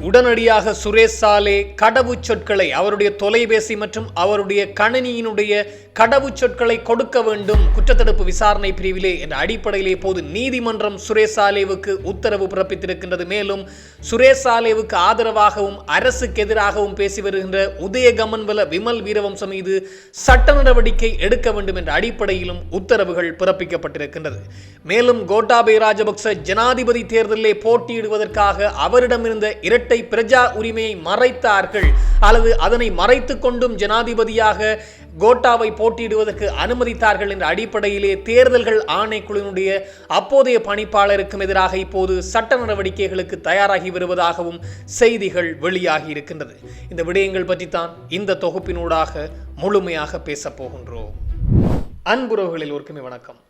உடனடியாக சுரேஷ் சாலே கடவுச்சொற்களை அவருடைய தொலைபேசி மற்றும் அவருடைய கணினியினுடைய கடவுச்சொற்களை கொடுக்க வேண்டும் குற்றத்தடுப்பு விசாரணை பிரிவிலே என்ற அடிப்படையிலே இப்போது நீதிமன்றம் சுரேஷ் சாலேவுக்கு உத்தரவு பிறப்பித்திருக்கின்றது. மேலும் சுரேஷ் சாலேவுக்கு ஆதரவாகவும் அரசுக்கு எதிராகவும் பேசி வருகின்ற உதயகமன்வல விமல் வீரவம்ச மீது சட்ட நடவடிக்கை எடுக்க வேண்டும் என்ற அடிப்படையிலும் உத்தரவுகள் பிறப்பிக்கப்பட்டிருக்கின்றது. மேலும் கோட்டாபய ராஜபக்ச ஜனாதிபதி தேர்தலிலே போட்டியிடுவதற்காக அவரிடமிருந்த இரட்டை பிரஜா உரிமையை மறைத்தார்கள் அல்லது அதனை மறைத்துக் கொண்டும் ஜனாதிபதியாக கோட்டாவை போட்டியிடுவதற்கு அனுமதித்தார்கள் என்ற அடிப்படையிலே தேர்தல்கள் ஆணைக்குழுவினுடைய அப்போதைய பணிப்பாளருக்கும் எதிராக இப்போது சட்ட நடவடிக்கைகளுக்கு தயாராகி வருவதாகவும் செய்திகள் வெளியாகி இருக்கின்றது. இந்த விடயங்கள் பற்றித்தான் இந்த தொகுப்பினூடாக முழுமையாக பேசப் போகின்றோம். அன்புறவுகளில் ஒருக்குமே வணக்கம்.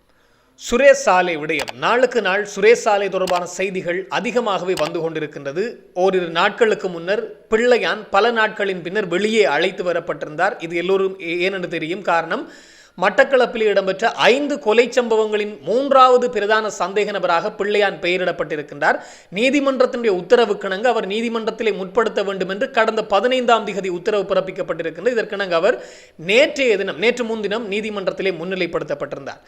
சுரேஷ் சாலே விடயம் நாளுக்கு நாள் சுரேஷ் சாலே தொடர்பான செய்திகள் அதிகமாகவே வந்து கொண்டிருக்கின்றது. ஓரிரு நாட்களுக்கு முன்னர் பிள்ளையான் பல நாட்களின் பின்னர் வெளியே அழைத்து வரப்பட்டிருந்தார். இது எல்லோரும் ஏனென்று தெரியும். காரணம், மட்டக்களப்பில் இடம்பெற்ற 5 கொலை சம்பவங்களின் 3வது பிரதான சந்தேக நபராக பிள்ளையான் பெயரிடப்பட்டிருக்கின்றார். நீதிமன்றத்தினுடைய உத்தரவுக்கிணங்க அவர் நீதிமன்றத்திலே முற்படுத்த வேண்டும் என்று கடந்த 15ஆம் தேதி உத்தரவு பிறப்பிக்கப்பட்டிருக்கின்றது. இதற்கிணங்க அவர் நேற்று முன்தினம் நீதிமன்றத்திலே முன்னிலைப்படுத்தப்பட்டிருந்தார்.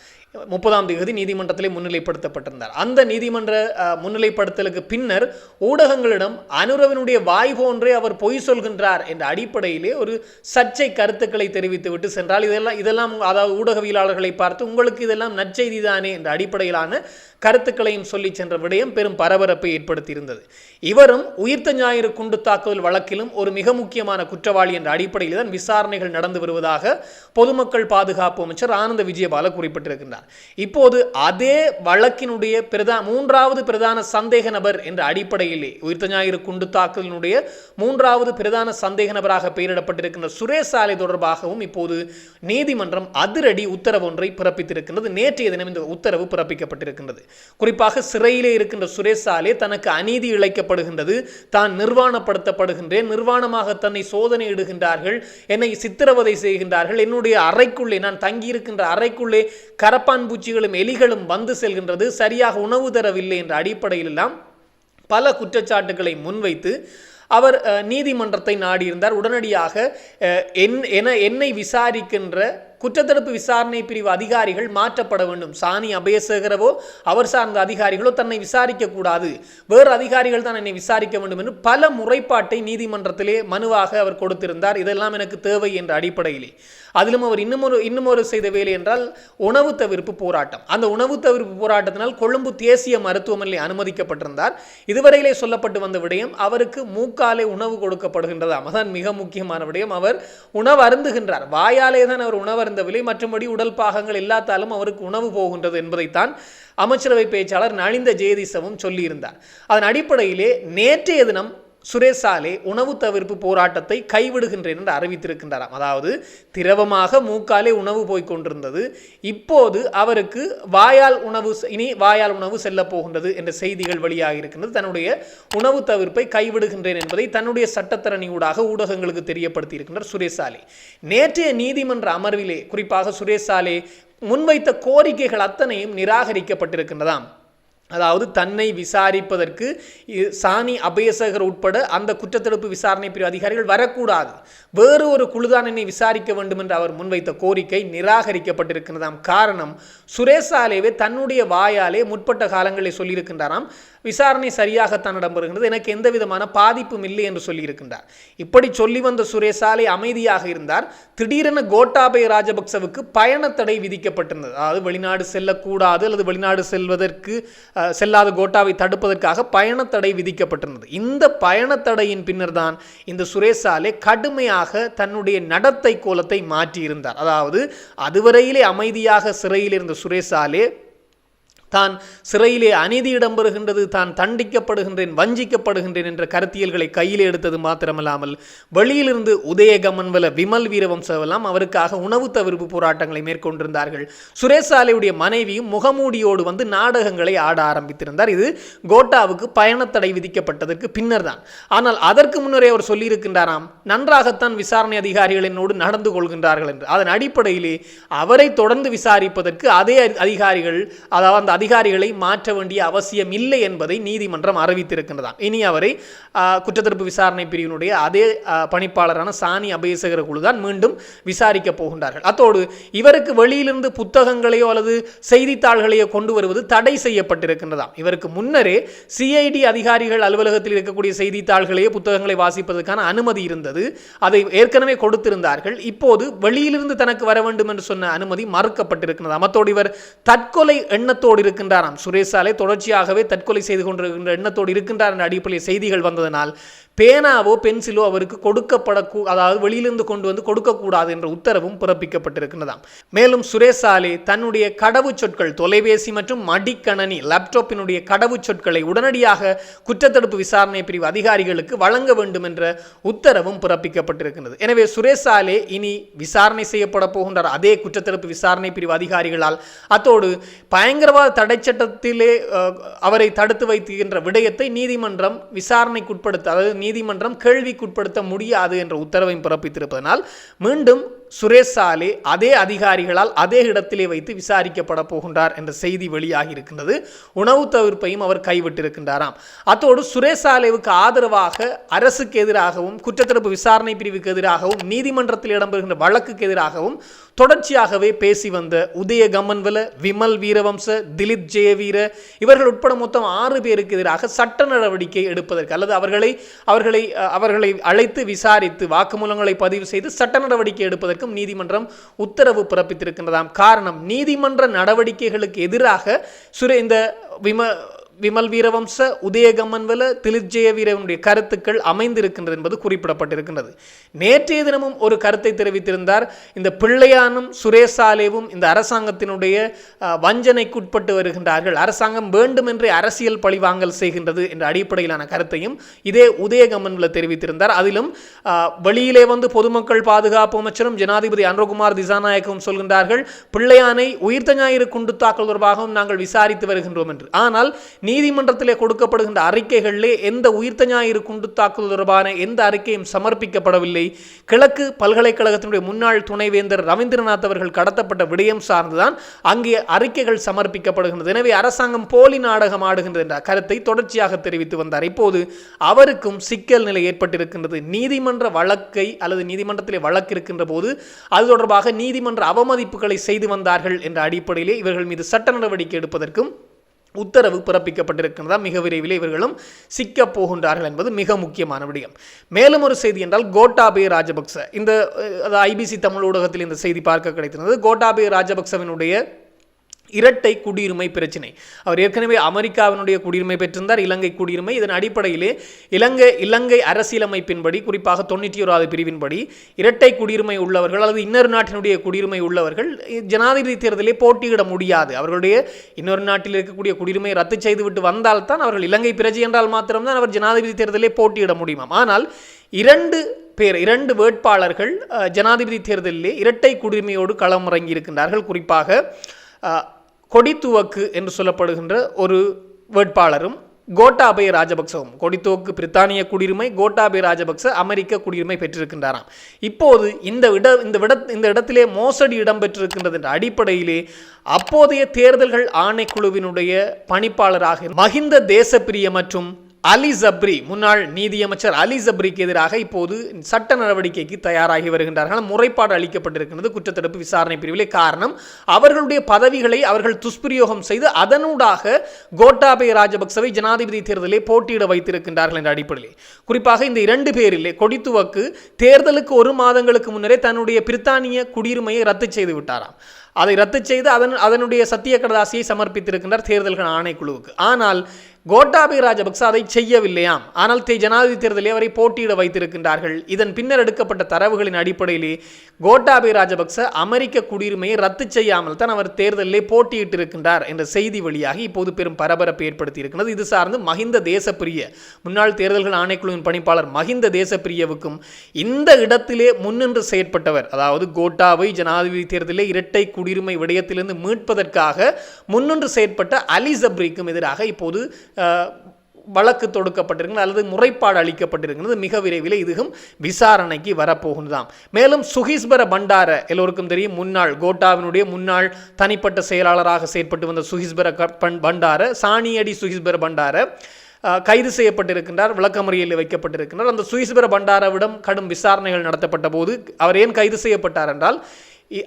30ஆம் தேதி நீதிமன்றத்திலே முன்னிலைப்படுத்தப்பட்டிருந்தார். அந்த நீதிமன்ற முன்னிலைப்படுத்தலுக்கு பின்னர் ஊடகங்களிடம் அனுரவினுடைய வாய் போன்றே அவர் பொய் சொல்கின்றார் என்ற அடிப்படையிலே ஒரு சர்ச்சை கருத்துக்களை தெரிவித்துவிட்டு சென்றால் இதெல்லாம் அதாவது ஊடகவியலாளர்களை பார்த்து உங்களுக்கு இதெல்லாம் நற்செய்தி தானே என்ற அடிப்படையிலான கருத்துக்களையும் சொல்லி சென்ற விடயம் பெரும் பரபரப்பை ஏற்படுத்தியிருந்தது. இவரும் உயிர்த்த ஞாயிறு குண்டு தாக்குதல் வழக்கிலும் ஒரு மிக முக்கியமான குற்றவாளி என்ற அடிப்படையில் தான் விசாரணைகள் நடந்து வருவதாக பொதுமக்கள் பாதுகாப்பு அமைச்சர் ஆனந்த விஜயபால குறிப்பிட்டிருக்கின்றார். இப்போது அதே வழக்கினுடைய 3வது பிரதான சந்தேக நபர் என்ற அடிப்படையிலே உயிர்த்த ஞாயிறு குண்டு தாக்குதலினுடைய 3வது பிரதான சந்தேக நபராக பெயரிடப்பட்டிருக்கின்ற சுரேஷ் சாலே தொடர்பாகவும் இப்போது நீதிமன்றம் அதிரடி உத்தரவு ஒன்றை பிறப்பித்திருக்கின்றது. நேற்றைய தினம் இந்த உத்தரவு பிறப்பிக்கப்பட்டிருக்கின்றது. குறிப்பாக சிறையிலே இருக்கின்ற சுரேஷ் சாலே தனக்கு அநீதி இழைக்கப்படுகின்றது, தான் நிர்வாணப்படுத்தப்படுகின்றேன், நிர்வாணமாக தன்னை சோதனையிடுகின்றார்கள், என்னை சித்திரவதை செய்கின்றார்கள், என்னுடைய அறைக்குள்ளே நான் தங்கியிருக்கின்ற அறைக்குள்ளே கரப்பான் பூச்சிகளும் எலிகளும் வந்து செல்கின்றது, சரியாக உணவு தரவில்லை என்ற அடிப்படையில் எல்லாம் பல குற்றச்சாட்டுகளை முன்வைத்து அவர் நீதிமன்றத்தை நாடியிருந்தார். உடனடியாக என்னை விசாரிக்கின்ற குற்றத்தடுப்பு விசாரணை பிரிவு அதிகாரிகள் மாற்றப்பட வேண்டும். சாணி அபயசேகரவோ அவர் சார்ந்த அதிகாரிகளோ தன்னை விசாரிக்க கூடாது, வேறு அதிகாரிகள் தான் என்னை விசாரிக்க வேண்டும் என்று பல முறைப்பாட்டை நீதிமன்றத்திலே மனுவாக அவர் கொடுத்திருந்தார். இதெல்லாம் எனக்கு தேவை என்ற அடிப்படையிலே அதிலும் அவர் இன்னும் செய்த வேலை என்றால் உணவு தவிர்ப்பு போராட்டம். அந்த உணவு தவிர்ப்பு போராட்டத்தினால் கொழும்பு தேசிய மருத்துவமனையில் அனுமதிக்கப்பட்டிருந்தார். இதுவரையிலே சொல்லப்பட்டு வந்த விடயம் அவருக்கு மூக்காலே உணவு கொடுக்கப்படுகின்றதாம். அதான் மிக முக்கியமான விடயம். அவர் உணவு அருந்துகின்றார், வாயாலே தான் அவர் உணவு அருந்தவில்லை, மற்றபடி உடல் பாகங்கள் எல்லாத்தாலும் அவருக்கு உணவு போகின்றது என்பதைத்தான் அமைச்சரவை பேச்சாளர் நலிந்த ஜெயதிசவும் சொல்லியிருந்தார். அதன் அடிப்படையிலே நேற்றைய தினம் சுரேஷ் சாலே உணவு தவிர்ப்பு போராட்டத்தை கைவிடுகின்றேன் என்று அறிவித்திருக்கின்றாராம். அதாவது திரவமாக மூக்காலே உணவு போய்கொண்டிருந்தது, இப்போது அவருக்கு வாயால் உணவு செல்ல போகின்றது என்ற செய்திகள் வெளியாக இருக்கின்றது. தன்னுடைய உணவு தவிர்ப்பை கைவிடுகின்றேன் என்பதை தன்னுடைய சட்டத்தரணியூடாக ஊடகங்களுக்கு தெரியப்படுத்தி இருக்கின்றார் சுரேஷ் சாலே. நேற்றைய நீதிமன்ற அமர்விலே குறிப்பாக சுரேஷ் சாலே முன்வைத்த கோரிக்கைகள் அத்தனையும் நிராகரிக்கப்பட்டிருக்கின்றதாம். அதாவது தன்னை விசாரிப்பதற்கு சாணி அபயசேகர் உட்பட அந்த குற்றத்தடுப்பு விசாரணை பிரிவு அதிகாரிகள் வரக்கூடாது, வேறு ஒரு குழுதான் என்னை விசாரிக்க வேண்டும் என்று அவர் முன்வைத்த கோரிக்கை நிராகரிக்கப்பட்டிருக்கிறதாம். காரணம், சுரேஷ் சாலேவே தன்னுடைய வாயாலே முற்பட்ட காலங்களில் சொல்லியிருக்கின்றாராம், விசாரணை சரியாகத்தான் இடம்பெறுகின்றது, எனக்கு எந்த விதமான பாதிப்பும் இல்லை என்று சொல்லியிருக்கின்றார். இப்படி சொல்லி வந்த சுரேஷ் சாலே அமைதியாக இருந்தார். திடீரென கோட்டாபய ராஜபக்சவுக்கு பயணத்தடை விதிக்கப்பட்டிருந்தது. அதாவது வெளிநாடு செல்லக்கூடாது அல்லது வெளிநாடு செல்லாத கோட்டாவை தடுப்பதற்காக பயணத்தடை விதிக்கப்பட்டிருந்தது. இந்த பயணத்தடையின் பின்னர் தான் இந்த சுரேஷ் சாலே கடுமையாக தன்னுடைய நடத்தை கோலத்தை மாற்றியிருந்தார். அதாவது அதுவரையிலே அமைதியாக சிறையில் இருந்த சுரேஷ் சாலே தான் சிறையிலே அநீதி இடம்பெறுகின்றது, தான் தண்டிக்கப்படுகின்றேன், வஞ்சிக்கப்படுகின்றேன் என்ற கருத்தியல்களை கையில் எடுத்தது மாத்திரமல்லாமல் வெளியிலிருந்து உதயகமன்வல விமல் வீரவம்சவெல்லாம் அவருக்காக உணவு தவிர்ப்பு போராட்டங்களை மேற்கொண்டிருந்தார்கள். சுரேஷ் சாலேயுடைய மனைவியும் முகமூடியோடு வந்து நாடகங்களை ஆட ஆரம்பித்திருந்தார். இது கோட்டாவுக்கு பயணத்தடை விதிக்கப்பட்டதற்கு பின்னர் தான். ஆனால் அதற்கு முன்னரே அவர் சொல்லியிருக்கின்றாராம், நன்றாகத்தான் விசாரணை அதிகாரிகள் என்னோடு நடந்து கொள்கின்றார்கள் என்று. அதன் அடிப்படையிலே அவரை தொடர்ந்து விசாரிப்பதற்கு அதே அதிகாரிகள், அதாவது அதிகாரிகளை மாற்ற வேண்டிய அவசியம் இல்லை என்பதை நீதிமன்றம் அறிவித்திருக்கின்றதாம். இனி அவரை குற்றத்தடுப்பு விசாரணை பிரிவினுடைய அதே பணிப்பாளரான சானி அபேசகர குழுதான் மீண்டும் விசாரிக்க போகின்றார்கள். அத்தோடு இவருக்கு வெளியிலிருந்து புத்தகங்களையோ அல்லது செய்தித்தாள்களையோ கொண்டு வருவது தடை செய்யப்பட்டிருக்கின்றதாம். இவருக்கு முன்னரே சிஐடி அதிகாரிகள் அலுவலகத்தில் இருக்கக்கூடிய செய்தித்தாள்களையோ புத்தகங்களை வாசிப்பதற்கான அனுமதி இருந்தது. அதை ஏற்கனவே கொடுத்திருந்தார்கள். இப்போது வெளியிலிருந்து தனக்கு வர வேண்டும் என்று சொன்ன அனுமதி மறுக்கப்பட்டிருக்கிறது. அத்தோடு இவர் தற்கொலை எண்ணத்தோடு இருக்கின்றாராம். சுரேஷ் சாலே தொடர்ச்சியாகவே தற்கொலை செய்து கொண்டிருக்கின்ற எண்ணத்தோடு இருக்கின்றார் என்ற அடிப்படையில் செய்திகள் வந்ததனால் பேனாவோ பென்சிலோ அவருக்கு அதாவது வெளியிலிருந்து கொண்டு வந்து கொடுக்கக்கூடாது என்ற உத்தரவும் பிறப்பிக்கப்பட்டிருக்கிறதாம். மேலும் சுரேஷ் சாலே தன்னுடைய கடவுச்சொற்கள், தொலைபேசி மற்றும் மடிக்கணனி லேப்டாப்பினுடைய கடவுச்சொற்களை உடனடியாக குற்றத்தடுப்பு விசாரணை பிரிவு அதிகாரிகளுக்கு வழங்க வேண்டும் என்ற உத்தரவும் பிறப்பிக்கப்பட்டிருக்கிறது. எனவே சுரேஷ் சாலே இனி விசாரணை செய்யப்பட போகின்றார் அதே குற்றத்தடுப்பு விசாரணை பிரிவு அதிகாரிகளால். அத்தோடு பயங்கரவாத தடை சட்டத்திலே அவரை தடுத்து வைக்கின்ற விடயத்தை நீதிமன்றம் விசாரணைக்குட்படுத்த, அதாவது நீதிமன்றம் கேள்விக்குட்படுத்த முடியாது என்ற உத்தரவை பிறப்பித்திருப்பதனால் மீண்டும் சுரேஷ் சாலே அதே அதிகாரிகளால் அதே இடத்திலே வைத்து விசாரிக்கப்பட போகின்றார் என்ற செய்தி வெளியாகி இருக்கின்றது. உணவு தவிர்ப்பையும் அவர் கைவிட்டிருக்கின்றாராம். அத்தோடு சுரேஷ் சாலேவுக்கு ஆதரவாக அரசுக்கு எதிராகவும் குற்றத்தடுப்பு விசாரணை பிரிவுக்கு எதிராகவும் நீதிமன்றத்தில் இடம்பெறுகின்ற வழக்குக்கு எதிராகவும் தொடர்ச்சியாகவே பேசி வந்த உதய கம்மன்வல, விமல் வீரவம்ச, திலீப் ஜெயவீர இவர்கள் உட்பட மொத்தம் 6 பேருக்கு எதிராக சட்ட நடவடிக்கை எடுப்பதற்கு அல்லது அவர்களை அழைத்து விசாரித்து வாக்குமூலங்களை பதிவு செய்து சட்ட நடவடிக்கை எடுப்பதற்கு நீதிமன்றம் உத்தரவு பிறப்பித்திருக்கின்றதாம். காரணம், நீதிமன்ற நடவடிக்கைகளுக்கு எதிராக இந்த விமல் வீரவம்ச, உதய கம்மன்வல, திலீப் ஜெயவீரனுடைய கருத்துக்கள் அமைந்திருக்கின்றது என்பது குறிப்பிடப்பட்டிருக்கின்றது. நேற்றைய தினமும் ஒரு கருத்தை தெரிவித்திருந்தார். இந்த பிள்ளையானும் சுரேஷ் சாலேவும் இந்த அரசாங்கத்தினுடைய வஞ்சனைக்குட்பட்டு வருகின்றார்கள், அரசாங்கம் வேண்டுமென்றே அரசியல் பழிவாங்கல் செய்கின்றது என்ற அடிப்படையிலான கருத்தையும் இதே உதய கம்மன்வல தெரிவித்திருந்தார். அதிலும் வெளியிலே வந்து பொதுமக்கள் பாதுகாப்பு அமைச்சரும் ஜனாதிபதி அனுரகுமார் திசாநாயக்கவும் சொல்கின்றார்கள், பிள்ளையானை உயிர்த்த ஞாயிறு குண்டு தாக்கல் தொடர்பாகவும் நாங்கள் விசாரித்து வருகின்றோம் என்று. ஆனால் நீதிமன்றத்திலே கொடுக்கப்படுகின்ற அறிக்கைகளிலே எந்த உயிர்த்த ஞாயிறு குண்டு தாக்குதல் தொடர்பான எந்த அறிக்கையும் சமர்ப்பிக்கப்படவில்லை. கிழக்கு பல்கலைக்கழகத்தினுடைய முன்னாள் துணைவேந்தர் ரவீந்திரநாத் அவர்கள் கடத்தப்பட்ட விடயம் சார்ந்துதான் அங்கே அறிக்கைகள் சமர்ப்பிக்கப்படுகின்றது. எனவே அரசாங்கம் போலி நாடகம் ஆடுகின்றது என்ற கருத்தை தொடர்ச்சியாக தெரிவித்து வந்தார். இப்போது அவருக்கும் சிக்கல் நிலை ஏற்பட்டிருக்கின்றது. நீதிமன்ற வழக்கை அல்லது நீதிமன்றத்திலே வழக்கு இருக்கின்ற போது அது தொடர்பாக நீதிமன்ற அவமதிப்புகளை செய்து வந்தார்கள் என்ற அடிப்படையிலே இவர்கள் மீது சட்ட நடவடிக்கை எடுப்பதற்கும் உத்தரவு பிறப்பிக்கப்பட்டிருக்கிறதா. மிக விரைவில் இவர்களும் சிக்கப் போகின்றார்கள் என்பது மிக முக்கியமான விடயம். மேலும் ஒரு செய்தி என்றால் கோட்டாபய ராஜபக்ச, இந்த ஐபிசி தமிழ் ஊடகத்தில் இந்த செய்தி பார்க்க கிடைத்திருந்தது. கோட்டாபய ராஜபக்சவினுடைய இரட்டை குடியுரிமை பிரச்சினை. அவர் ஏற்கனவே அமெரிக்காவினுடைய குடியுரிமை பெற்றிருந்தார், இலங்கை குடியுரிமை. இதன் அடிப்படையிலே இலங்கை அரசியலமைப்பின்படி, குறிப்பாக 91வது பிரிவின்படி இரட்டை குடியுரிமை உள்ளவர்கள் அல்லது இன்னொரு நாட்டினுடைய குடியுரிமை உள்ளவர்கள் ஜனாதிபதி தேர்தலில் போட்டியிட முடியாது. அவர்களுடைய இன்னொரு நாட்டில் இருக்கக்கூடிய குடியுரிமை ரத்து செய்துவிட்டு வந்தால்தான் அவர்கள் இலங்கை பிரஜை என்றால் மாத்திரம்தான் அவர் ஜனாதிபதி தேர்தலில் போட்டியிட முடியுமாம். ஆனால் இரண்டு வேட்பாளர்கள் ஜனாதிபதி தேர்தலிலே இரட்டை குடியுரிமையோடு களமிறங்கி இருக்கின்றார்கள். குறிப்பாக கொடித்துவக்கு என்று சொல்லப்படுகின்ற ஒரு வேட்பாளரும் கோட்டாபய ராஜபக்சவும். கொடித்துவக்கு பிரித்தானிய குடியுரிமை, கோட்டாபய ராஜபக்ச அமெரிக்க குடியுரிமை பெற்றிருக்கின்றாராம். இப்போது இந்த இடத்திலே மோசடி இடம்பெற்றிருக்கின்றது என்ற அடிப்படையிலே அப்போதைய தேர்தல்கள் ஆணைக்குழுவினுடைய பணிப்பாளராக மஹிந்த தேசப்பிரிய மற்றும் அலி ஜப்ரி, முன்னாள் நீதியமைச்சர் அலி ஜப்ரிக்கு எதிராக இப்போது சட்ட நடவடிக்கைக்கு தயாராகி வருகின்றார்கள். முறைப்பாடு அளிக்கப்பட்டிருக்கிறது குற்றத்தடுப்பு விசாரணை பிரிவிலே. காரணம், அவர்களுடைய பதவிகளை அவர்கள் துஷ்பிரயோகம் செய்து அதனூடாக கோட்டாபய ராஜபக்சவை ஜனாதிபதி தேர்தலிலே போட்டியிட வைத்திருக்கின்றார்கள் என்ற அடிப்படையிலே. குறிப்பாக இந்த 2 பேரிலே கொடித்துவக்கு தேர்தலுக்கு 1 மாதங்களுக்கு முன்னரே தன்னுடைய பிரித்தானிய குடியுரிமையை ரத்து செய்து விட்டாராம். அதை ரத்து செய்து அதனுடைய சத்திய கடதாசியை சமர்ப்பித்திருக்கின்றார் தேர்தல்கள் ஆணைக்குழுவுக்கு. ஆனால் கோட்டாபய ராஜபக்ச அதை செய்யவில்லையாம். ஆனால் ஜனாதிபதி தேர்தலில் அவரை போட்டியிட வைத்திருக்கின்றார்கள். இதன் பின்னர் எடுக்கப்பட்ட தரவுகளின் அடிப்படையிலே கோட்டாபய ராஜபக்ச அமெரிக்க குடியுரிமையை ரத்து செய்யாமல் தான் அவர் தேர்தலிலே போட்டியிட்டிருக்கின்றார் என்ற செய்தி வெளியாகி இப்போது பெரும் பரபரப்பை ஏற்படுத்தி இருக்கிறது. இது சார்ந்து மஹிந்த தேசப்பிரிய, முன்னாள் தேர்தல்கள் ஆணைக்குழுவின் பணிப்பாளர் மஹிந்த தேசப்பிரியவுக்கும் இந்த இடத்திலே முன்னின்று செயற்பட்டவர், அதாவது கோட்டாபை ஜனாதிபதி தேர்தலில் இரட்டை குடியுரிமை விடயத்திலிருந்து மீட்பதற்காக முன்னின்று செயற்பட்ட அலி ஜப்ரிக்கும் எதிராக இப்போது வழக்கு தொடுக்கப்பட்டிருக்கிறது அல்லது முறைப்பாடு அளிக்கப்பட்டிருக்கிறது. மிக விரைவில் இதுவும் விசாரணைக்கு வரப்போகுന്നதாம். மேலும் சுகிஸ்பர பண்டார எல்லோருக்கும் தெரியும், முன்னாள் கோட்டாவினுடைய முன்னாள் தனிப்பட்ட செயலாளராக செயற்பட்டு வந்த சுகிஸ்பர பண்டார, சாணியடி சுகிஸ்பர பண்டார கைது செய்யப்பட்டிருக்கின்றார், விளக்கமறியலில் வைக்கப்பட்டிருக்கின்றார். அந்த சுகிஸ்பர பண்டாரவிடம் கடும் விசாரணைகள் நடத்தப்பட்ட போது அவர் ஏன் கைது செய்யப்பட்டார் என்றால்,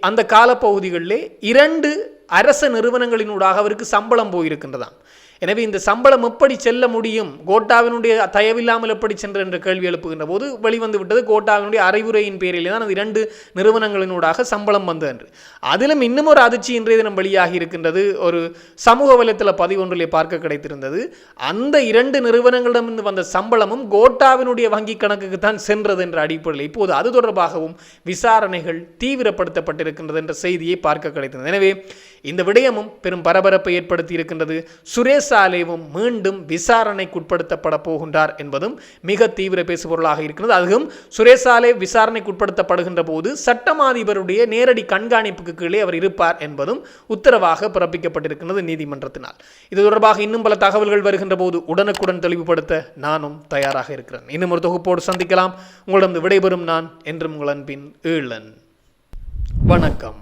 அந்த காலப்பகுதிகளிலே 2 அரச நிறுவனங்களினூடாக அவருக்கு சம்பளம் போயிருக்கின்றதாம். எனவே இந்த சம்பளம் எப்படி செல்ல முடியும், கோட்டாவினுடைய தயவில்லாமல் எப்படி சென்ற என்ற கேள்வி எழுப்புகின்ற போது வெளிவந்து விட்டது கோட்டாவினுடைய அறிவுரையின் பேரிலே தான் அந்த 2 நிறுவனங்களினூடாக சம்பளம் வந்தது என்று. அதிலும் இன்னும் ஒரு அதிர்ச்சி இன்றைய தினம் வெளியாகி இருக்கின்றது. ஒரு சமூக வலைத்தள பதிவொன்றிலே பார்க்க கிடைத்திருந்தது. அந்த 2 நிறுவனங்களிடமிருந்து வந்த சம்பளமும் கோட்டாவினுடைய வங்கி கணக்குக்கு தான் சென்றது என்ற அடிப்படையில் இப்போது அது தொடர்பாகவும் விசாரணைகள் தீவிரப்படுத்தப்பட்டிருக்கின்றது என்ற செய்தியை பார்க்க கிடைத்தது. எனவே இந்த விடயமும் பெரும் பரபரப்பை ஏற்படுத்தி இருக்கின்றது. சுரேஷ் சாலேவும் மீண்டும் விசாரணைக்குட்படுத்தப்பட போகின்றார் என்பதும் மிக தீவிர பேசுபொருளாக இருக்கிறது. அதுவும் சுரேஷ் சாலே விசாரணைக்குட்படுத்தப்படுகின்ற போது சட்டமாதிபருடைய நேரடி கண்காணிப்புக்கு கீழே அவர் இருப்பார் என்பதும் உத்தரவாக பிறப்பிக்கப்பட்டிருக்கிறது நீதிமன்றத்தினால். இது தொடர்பாக இன்னும் பல தகவல்கள் வருகின்ற போது உடனுக்குடன் தெளிவுபடுத்த நானும் தயாராக இருக்கிறேன். இன்னும் ஒரு தொகுப்போடு சந்திக்கலாம். உங்களிடம் விடைபெறும் நான் என்றும் உங்கள் அன்பின் ஈழன். வணக்கம்.